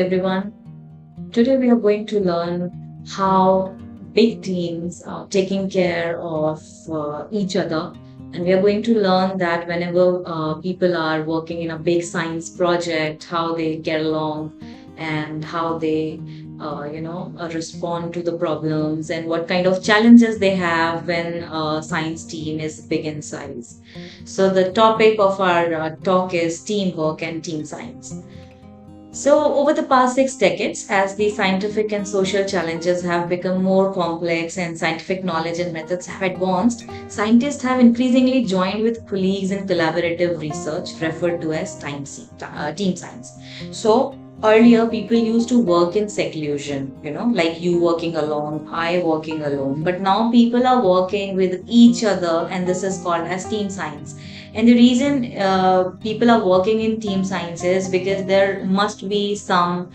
everyone. Today we are going to learn how big teams are taking care of each other. And we are going to learn that whenever people are working in a big science project, how they get along and how they, respond to the problems and what kind of challenges they have when a science team is big in size. So the topic of our talk is teamwork and team science. So, over the past 6 decades, as the scientific and social challenges have become more complex and scientific knowledge and methods have advanced, scientists have increasingly joined with colleagues in collaborative research referred to as team science. So, earlier people used to work in seclusion, like you working alone, I working alone. But now people are working with each other, and this is called as team science. And the reason people are working in team science is because there must be some,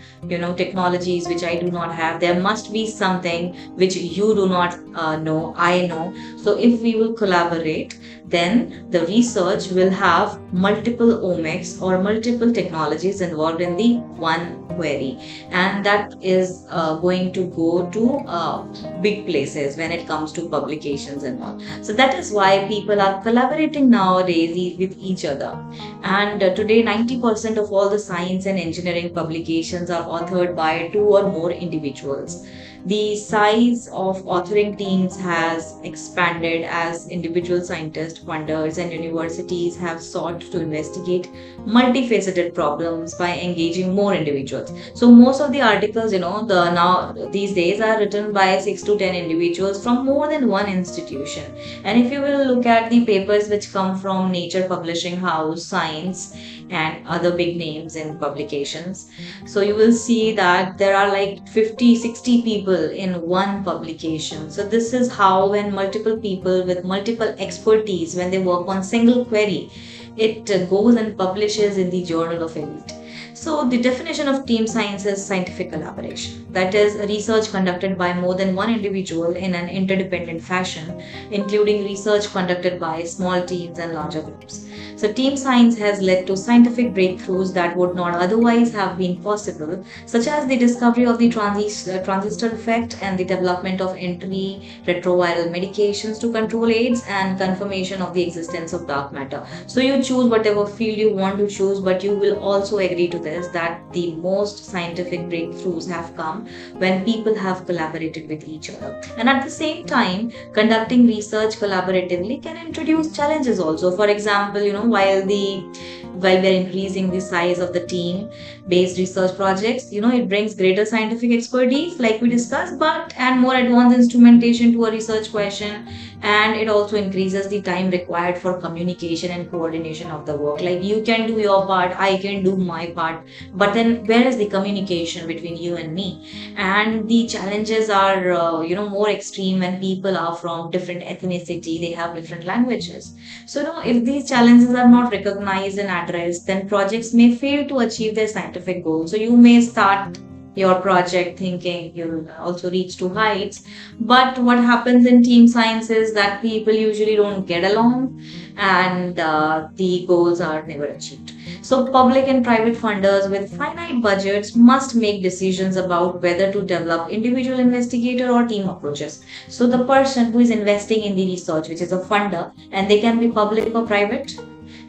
technologies which I do not have. There must be something which you do not know, I know. So if we will collaborate, then the research will have multiple omics or multiple technologies involved in the one query, and that is going to go to big places when it comes to publications and all. So that is why people are collaborating nowadays with each other. And today, 90% of all the science and engineering publications are authored by two or more individuals. The size of authoring teams has expanded as individual scientists, funders, and universities have sought to investigate multifaceted problems by engaging more individuals. So most of the articles, now these days are written by 6 to 10 individuals from more than one institution. And if you will look at the papers which come from Nature Publishing House, Science, and other big names in publications, so you will see that there are like 50, 60 people in one publication. So this is how, when multiple people with multiple expertise, when they work on single query, it goes and publishes in the Journal of Elite. So the definition of team science is scientific collaboration. That is research conducted by more than one individual in an interdependent fashion, including research conducted by small teams and larger groups. So team science has led to scientific breakthroughs that would not otherwise have been possible, such as the discovery of the transistor effect and the development of antiretroviral medications to control AIDS and confirmation of the existence of dark matter. So you choose whatever field you want to choose, but you will also agree to this that the most scientific breakthroughs have come when people have collaborated with each other. And at the same time, conducting research collaboratively can introduce challenges also. For example, while we're increasing the size of the team based research projects, it brings greater scientific expertise like we discussed, but and more advanced instrumentation to a research question, and it also increases the time required for communication and coordination of the work. Like you can do your part, I can do my part, but then where is the communication between you and me? And the challenges are more extreme when people are from different ethnicity, they have different languages. So if these challenges are not recognized and addressed, then projects may fail to achieve their scientific goals. So you may start your project thinking you'll also reach to heights, but what happens in team science is that people usually don't get along, and the goals are never achieved. So public and private funders with finite budgets must make decisions about whether to develop individual investigator or team approaches. So the person who is investing in the research, which is a funder, and they can be public or private,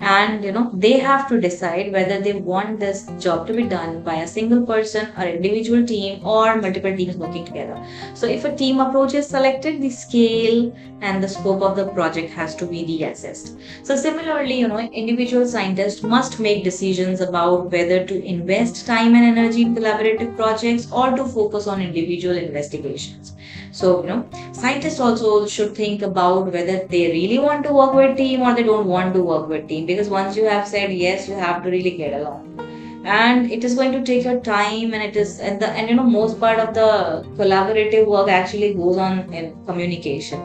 and they have to decide whether they want this job to be done by a single person or individual team or multiple teams working together. So if a team approach is selected, the scale and the scope of the project has to be reassessed. So similarly, individual scientists must make decisions about whether to invest time and energy in collaborative projects or to focus on individual investigations. So, scientists also should think about whether they really want to work with team or they don't want to work with team, because once you have said yes, you have to really get along. And it is going to take your time, and it is most part of the collaborative work actually goes on in communication.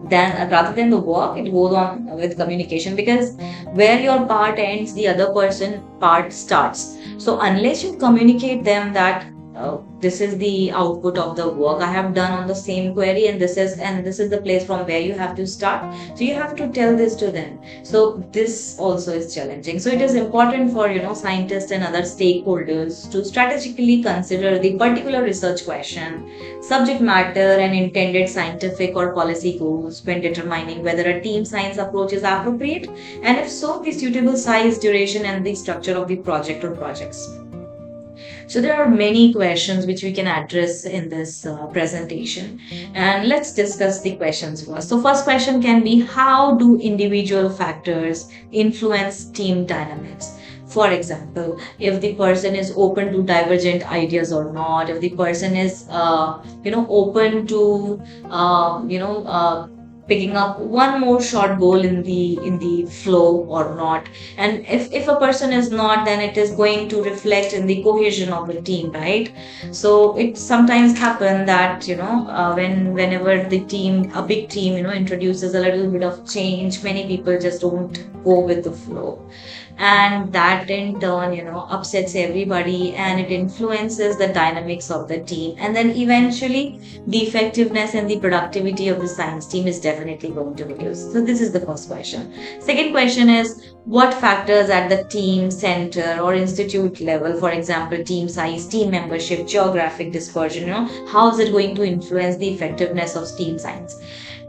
Then rather than the work, it goes on with communication, because where your part ends, the other person part starts. So unless you communicate them that this is the output of the work I have done on the same query, and this is the place from where you have to start. So you have to tell this to them. So this also is challenging. So it is important for scientists and other stakeholders to strategically consider the particular research question, subject matter, and intended scientific or policy goals when determining whether a team science approach is appropriate, and if so, the suitable size, duration, and the structure of the project or projects. So there are many questions which we can address in this presentation, and let's discuss the questions first. So first question can be, how do individual factors influence team dynamics? For example, if the person is open to divergent ideas or not, if the person is open to picking up one more short goal in the flow or not, and if a person is not, then it is going to reflect in the cohesion of the team, right? So it sometimes happen that whenever the team, a big team, introduces a little bit of change, many people just don't go with the flow, and that in turn upsets everybody, and it influences the dynamics of the team, and then eventually the effectiveness and the productivity of the science team is definitely going to reduce. So this is the first question. Second question is, what factors at the team center or institute level, for example team size, team membership, geographic dispersion, how is it going to influence the effectiveness of team science?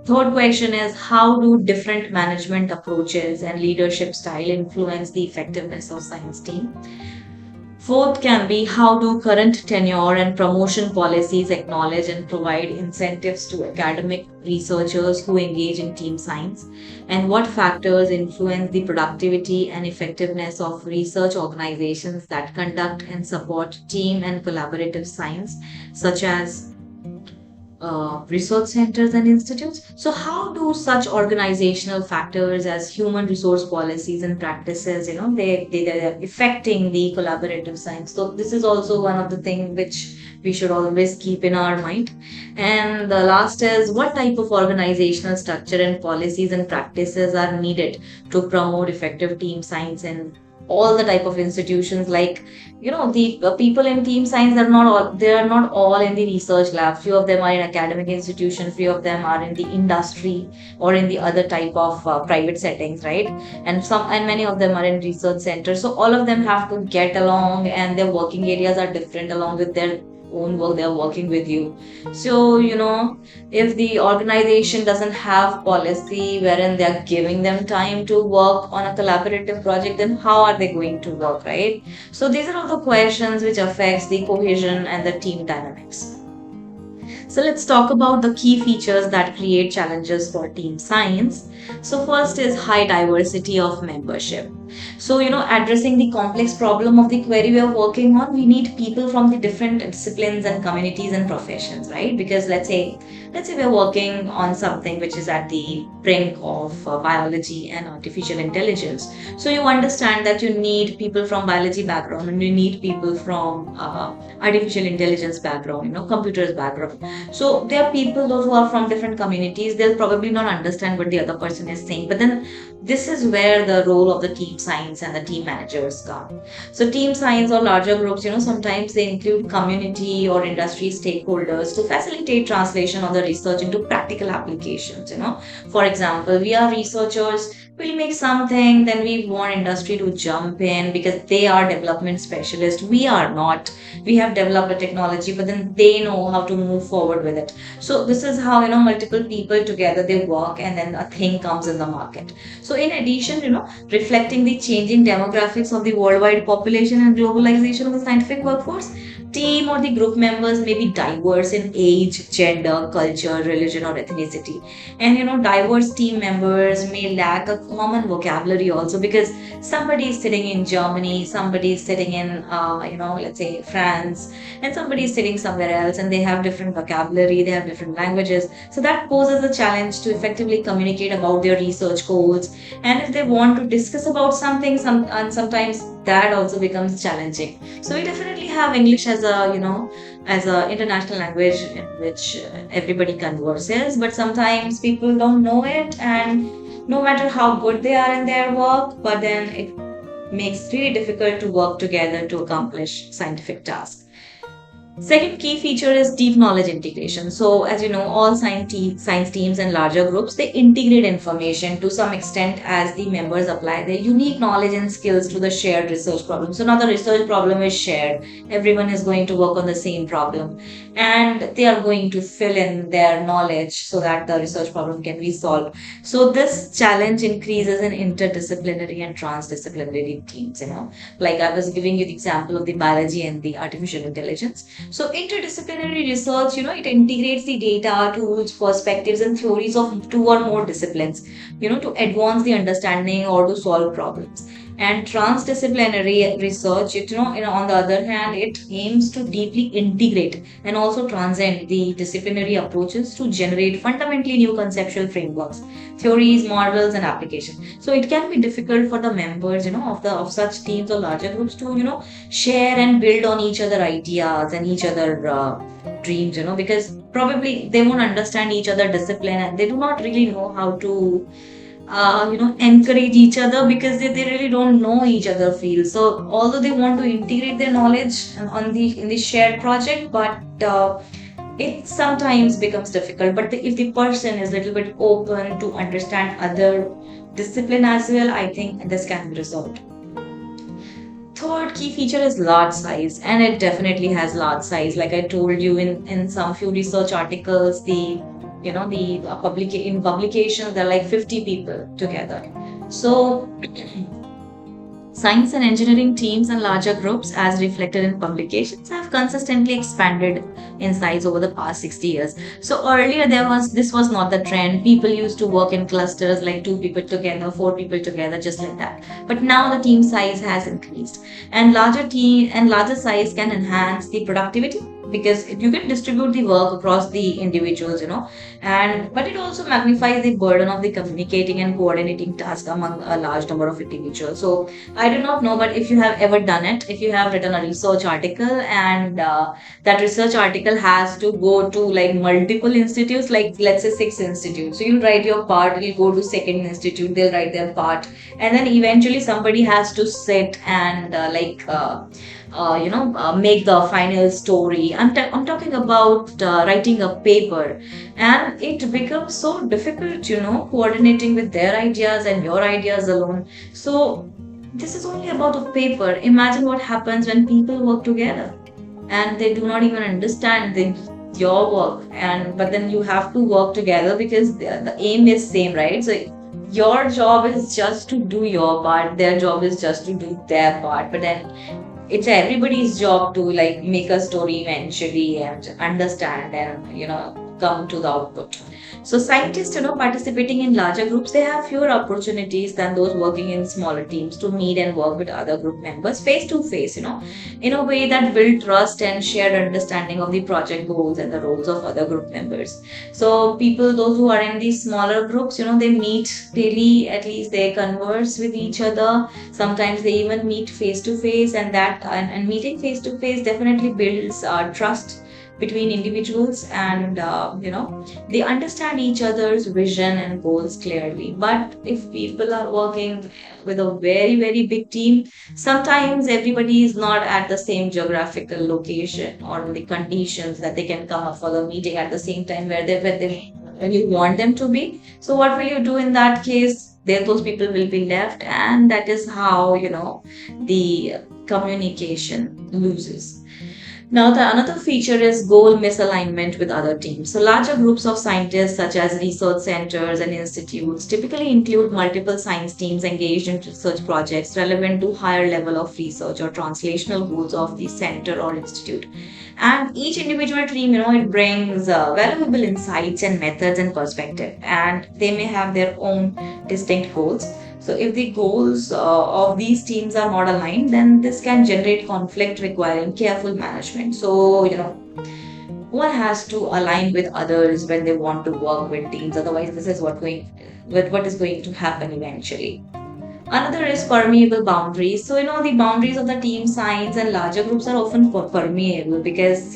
Third question is, how do different management approaches and leadership style influence the effectiveness of science team? Fourth can be, how do current tenure and promotion policies acknowledge and provide incentives to academic researchers who engage in team science? And what factors influence the productivity and effectiveness of research organizations that conduct and support team and collaborative science, such as research centers and institutes? So, how do such organizational factors as human resource policies and practices, they're affecting the collaborative science? So, this is also one of the things which we should always keep in our mind. And the last is, what type of organizational structure and policies and practices are needed to promote effective team science and all the type of institutions, like the people in team science are not all in the research lab. Few of them are in academic institutions, few of them are in the industry or in the other type of private settings, right? And many of them are in research centers, so all of them have to get along, and their working areas are different along with their own work they are working with you. So if the organization doesn't have policy wherein they are giving them time to work on a collaborative project, then how are they going to work, right? So these are all the questions which affects the cohesion and the team dynamics. So let's talk about the key features that create challenges for team science. So first is high diversity of membership. So addressing the complex problem of the query we are working on, we need people from the different disciplines and communities and professions, right? Because let's say we are working on something which is at the brink of biology and artificial intelligence. So you understand that you need people from biology background, and you need people from artificial intelligence background, computers background. So there are people, those who are from different communities, they'll probably not understand what the other person is saying. But then this is where the role of the team science and the team managers come. So team science or larger groups, sometimes they include community or industry stakeholders to facilitate translation of the research into practical applications. For example, we are researchers, we'll make something, then we want industry to jump in because they are development specialists. We are not. We have developed a technology, but then they know how to move forward with it. So this is how multiple people together they work, and then a thing comes in the market. So in addition, reflecting the changing demographics of the worldwide population and globalization of the scientific workforce, team or the group members may be diverse in age, gender, culture, religion, or ethnicity. And diverse team members may lack a common vocabulary also, because somebody is sitting in Germany, somebody is sitting in let's say France, and somebody is sitting somewhere else, and they have different vocabulary, they have different languages. So that poses a challenge to effectively communicate about their research goals. And if they want to discuss about something, and sometimes that also becomes challenging. So we definitely have English as a international language in which everybody converses, but sometimes people don't know it, and no matter how good they are in their work, but then it makes it really difficult to work together to accomplish scientific tasks. Second key feature is deep knowledge integration. So, as you know, all science teams and larger groups, they integrate information to some extent as the members apply their unique knowledge and skills to the shared research problem. So now the research problem is shared. Everyone is going to work on the same problem, and they are going to fill in their knowledge so that the research problem can be solved. So this challenge increases in interdisciplinary and transdisciplinary teams, like I was giving you the example of the biology and the artificial intelligence. So interdisciplinary research, it integrates the data, tools, perspectives, and theories of two or more disciplines, to advance the understanding or to solve problems. And transdisciplinary research, on the other hand, it aims to deeply integrate and also transcend the disciplinary approaches to generate fundamentally new conceptual frameworks, theories, models, and applications. So it can be difficult for the members, of such teams or larger groups to, share and build on each other ideas and each other dreams, because probably they won't understand each other discipline and they do not really know how to encourage each other because they really don't know each other field. So although they want to integrate their knowledge on the in the shared project, but it sometimes becomes difficult. But if the person is a little bit open to understand other discipline as well, I think this can be resolved. Third key feature is large size, and it definitely has large size. Like I told you in some few research articles, in publications there are like 50 people together. So science and engineering teams and larger groups, as reflected in publications, have consistently expanded in size over the past 60 years. So earlier this was not the trend. People used to work in clusters like two people together, four people together, just like that. But now the team size has increased, and larger size can enhance the productivity because you can distribute the work across the individuals, and but it also magnifies the burden of the communicating and coordinating tasks among a large number of individuals. So I do not know, but if you have ever done it, if you have written a research article and that research article has to go to like multiple institutes, like let's say 6 institutes. So you'll write your part, it'll go to second institute, they'll write their part, and then eventually somebody has to sit and make the final story. I'm talking about writing a paper, and it becomes so difficult, coordinating with their ideas and your ideas alone. So this is only about a paper. Imagine what happens when people work together and they do not even understand your work, and but then you have to work together because the aim is same, right? So your job is just to do your part, their job is just to do their part, but then it's everybody's job to like make a story eventually and understand and come to the output. So scientists, participating in larger groups, they have fewer opportunities than those working in smaller teams to meet and work with other group members face to face, in a way that build trust and shared understanding of the project goals and the roles of other group members. So people, those who are in these smaller groups, they meet daily, at least they converse with each other. Sometimes they even meet face to face, and meeting face to face definitely builds trust between individuals, and they understand each other's vision and goals clearly. But if people are working with a very very big team, sometimes everybody is not at the same geographical location or the conditions that they can come up for the meeting at the same time where they when you want them to be. So what will you do in that case? There those people will be left, and that is how the communication loses. Now, the another feature is goal misalignment with other teams. So, larger groups of scientists, such as research centers and institutes, typically include multiple science teams engaged in research projects relevant to higher level of research or translational goals of the center or institute. And each individual team, it brings valuable insights and methods and perspective, and they may have their own distinct goals. So if the goals of these teams are not aligned, then this can generate conflict requiring careful management. So, one has to align with others when they want to work with teams. Otherwise, this is what is going to happen eventually. Another is permeable boundaries. So, the boundaries of the team, science, and larger groups are often permeable because,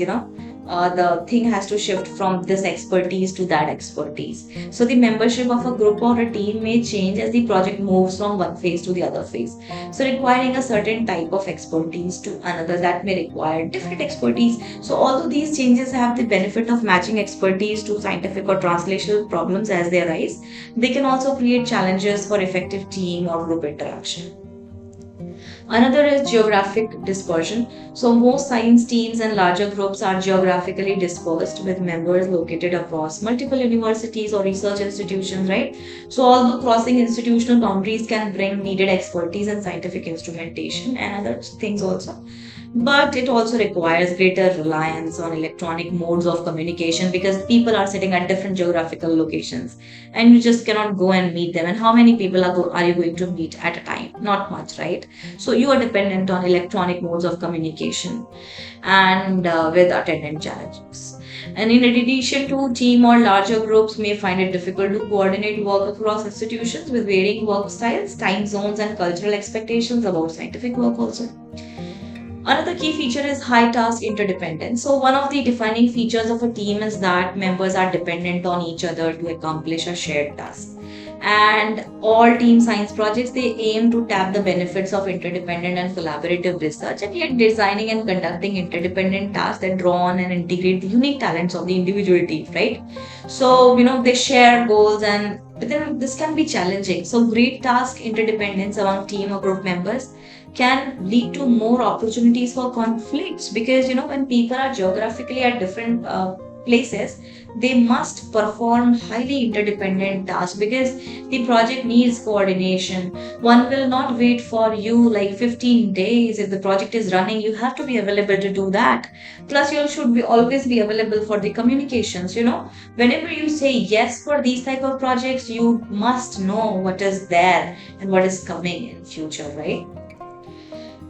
the thing has to shift from this expertise to that expertise. So the membership of a group or a team may change as the project moves from one phase to the other phase. So requiring a certain type of expertise to another that may require different expertise. So although these changes have the benefit of matching expertise to scientific or translational problems as they arise, they can also create challenges for effective team or group interaction. Another is geographic dispersion. So, most science teams and larger groups are geographically dispersed with members located across multiple universities or research institutions, right? So, although crossing institutional boundaries can bring needed expertise in scientific instrumentation and other things also, but it also requires greater reliance on electronic modes of communication because people are sitting at different geographical locations and you just cannot go and meet them. And how many people are you going to meet at a time? Not much, right? So you are dependent on electronic modes of communication and with attendant challenges. And in addition to team or larger groups may find it difficult to coordinate work across institutions with varying work styles, time zones, and cultural expectations about scientific work also. Another key feature is high task interdependence. So, one of the defining features of a team is that members are dependent on each other to accomplish a shared task. And all team science projects they aim to tap the benefits of interdependent and collaborative research, and yet designing and conducting interdependent tasks that draw on and integrate the unique talents of the individual team, right? So, they share goals and but then this can be challenging. So, great task interdependence among team or group members can lead to more opportunities for conflicts because when people are geographically at different places, they must perform highly interdependent tasks because the project needs coordination. One will not wait for you like 15 days. If the project is running, you have to be available to do that. Plus you should be always be available for the communications. Whenever you say yes for these type of projects, you must know what is there and what is coming in future, right?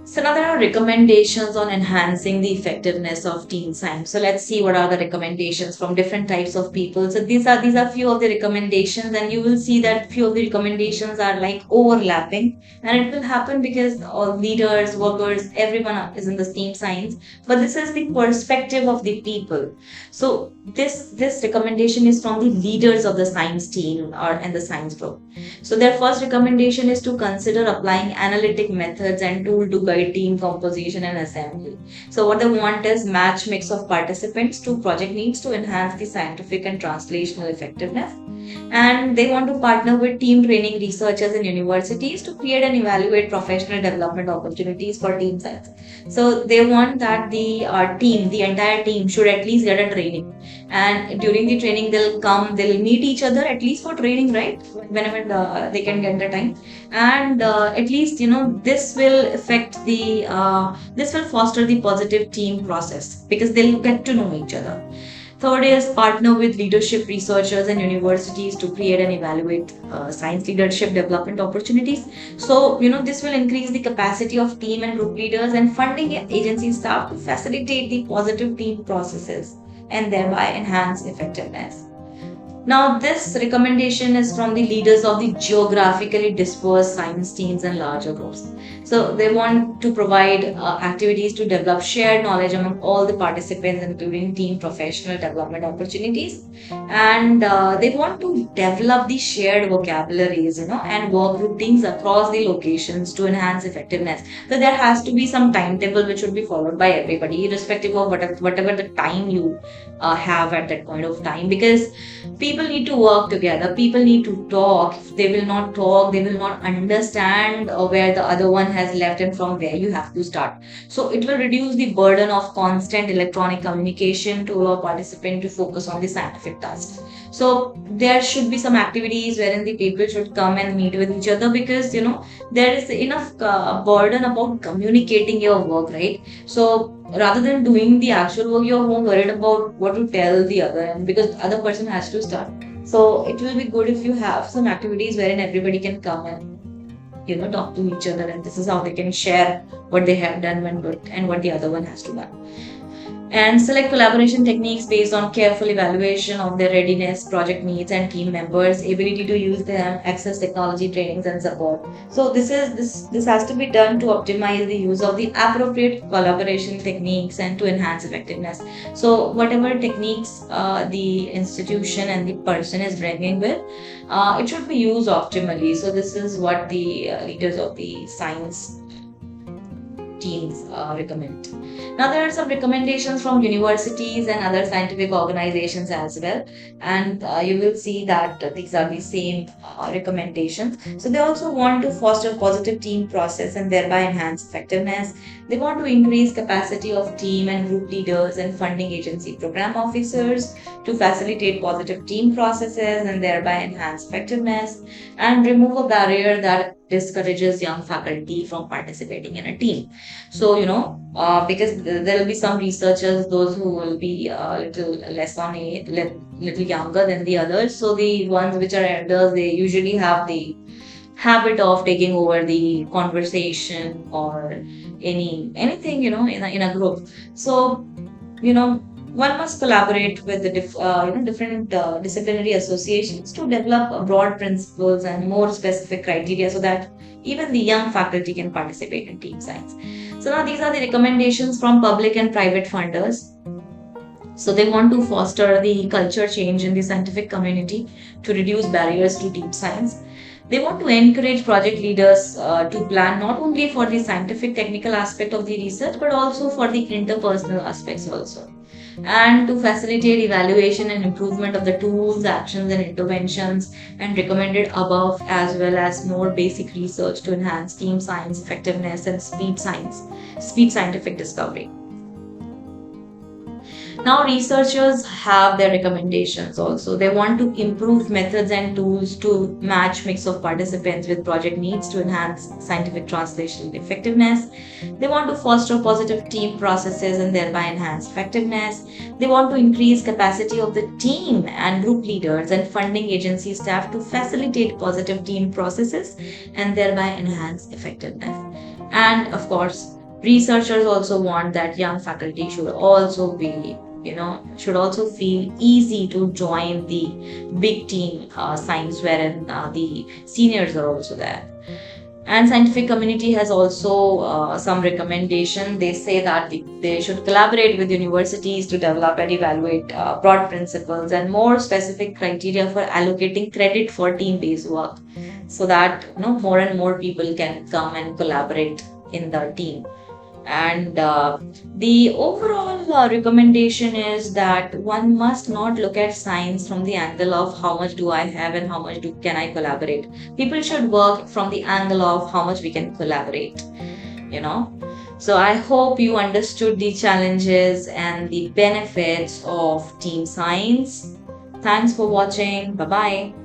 So now there are recommendations on enhancing the effectiveness of team science. So let's see what are the recommendations from different types of people. So these are few of the recommendations, and you will see that few of the recommendations are like overlapping, and it will happen because all leaders, workers, everyone is in the team science. But this is the perspective of the people. So this recommendation is from the leaders of the science team or and the science group. So their first recommendation is to consider applying analytic methods and tool to guide team composition and assembly. So what they want is match mix of participants to project needs to enhance the scientific and translational effectiveness. And they want to partner with team training researchers in universities to create and evaluate professional development opportunities for team science. So they want that the entire team should at least get a training. And during the training, they'll meet each other at least for training, right? Whenever they can get the time. And at least, this will foster the positive team process because they'll get to know each other. Third is partner with leadership researchers and universities to create and evaluate science leadership development opportunities. So, this will increase the capacity of team and group leaders and funding agency staff to facilitate the positive team processes and thereby enhance effectiveness. Now, this recommendation is from the leaders of the geographically dispersed science teams and larger groups. So, they want to provide activities to develop shared knowledge among all the participants, including team professional development opportunities. And they want to develop the shared vocabularies, and work routines across the locations to enhance effectiveness. So, there has to be some timetable which should be followed by everybody, irrespective of whatever the time you have at that point of time, because people need to work together, people need to talk. If they will not talk, they will not understand where the other one has left and from where you have to start. So it will reduce the burden of constant electronic communication to allow participant to focus on the scientific task. So there should be some activities wherein the people should come and meet with each other because there is enough burden about communicating your work, right? So rather than doing the actual work, you're more worried about what to tell the other, and because the other person has to start. So it will be good if you have some activities wherein everybody can come and talk to each other, and this is how they can share what they have done and what the other one has to learn. and select collaboration techniques based on careful evaluation of their readiness, project needs, and team members' ability to use them, access technology, trainings, and support. So this has to be done to optimize the use of the appropriate collaboration techniques and to enhance effectiveness. So whatever techniques the institution and the person is bringing with, it should be used optimally. So this is what the leaders of the science teams recommend. Now, there are some recommendations from universities and other scientific organizations as well, and you will see that these are the same recommendations. So, they also want to foster positive team process and thereby enhance effectiveness. They want to increase capacity of team and group leaders and funding agency program officers to facilitate positive team processes and thereby enhance effectiveness, and remove a barrier that discourages young faculty from participating in a team. So, because there will be some researchers, those who will be a little less on age, little younger than the others. So, the ones which are elders, they usually have the habit of taking over the conversation or anything, in a group. So, one must collaborate with the different disciplinary associations to develop broad principles and more specific criteria so that even the young faculty can participate in team science. So now these are the recommendations from public and private funders. So they want to foster the culture change in the scientific community to reduce barriers to deep science. They want to encourage project leaders to plan not only for the scientific technical aspect of the research but also for the interpersonal aspects also, and to facilitate evaluation and improvement of the tools, actions, and interventions, and recommended above, as well as more basic research to enhance team science effectiveness and speed scientific discovery. Now, researchers have their recommendations also. They want to improve methods and tools to match mix of participants with project needs to enhance scientific translation effectiveness. They want to foster positive team processes and thereby enhance effectiveness. They want to increase capacity of the team and group leaders and funding agency staff to facilitate positive team processes and thereby enhance effectiveness. And of course, researchers also want that young faculty should also feel easy to join the big team science wherein the seniors are also there. And scientific community has also some recommendation. They say that they should collaborate with universities to develop and evaluate broad principles and more specific criteria for allocating credit for team-based work, so that more and more people can come and collaborate in the team. And the overall recommendation is that one must not look at science from the angle of how much do I have and how much can I collaborate. People should work from the angle of how much we can collaborate, you know. So I hope you understood the challenges and the benefits of team science. Thanks for watching. Bye bye.